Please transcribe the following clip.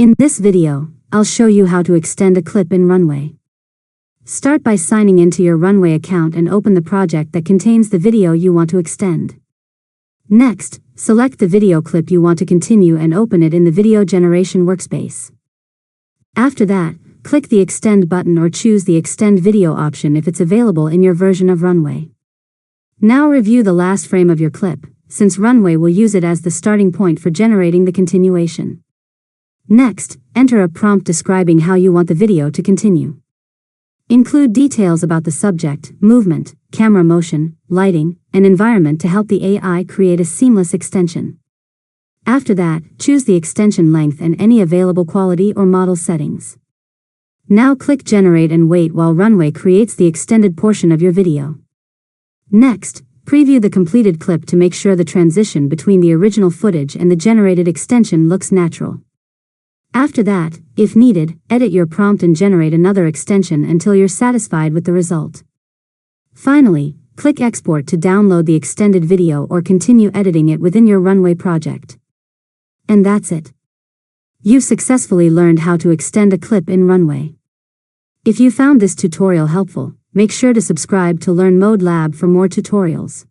In this video, I'll show you how to extend a clip in Runway. Start by signing into your Runway account and open the project that contains the video you want to extend. Next, select the video clip you want to continue and open it in the video generation workspace. After that, click the Extend button or choose the Extend Video option if it's available in your version of Runway. Now review the last frame of your clip, since Runway will use it as the starting point for generating the continuation. Next, enter a prompt describing how you want the video to continue. Include details about the subject, movement, camera motion, lighting, and environment to help the AI create a seamless extension. After that, choose the extension length and any available quality or model settings. Now click Generate and wait while Runway creates the extended portion of your video. Next, preview the completed clip to make sure the transition between the original footage and the generated extension looks natural. After that, if needed, edit your prompt and generate another extension until you're satisfied with the result. Finally, click Export to download the extended video or continue editing it within your Runway project. And that's it. You've successfully learned how to extend a clip in Runway. If you found this tutorial helpful, make sure to subscribe to Learn Mode Lab for more tutorials.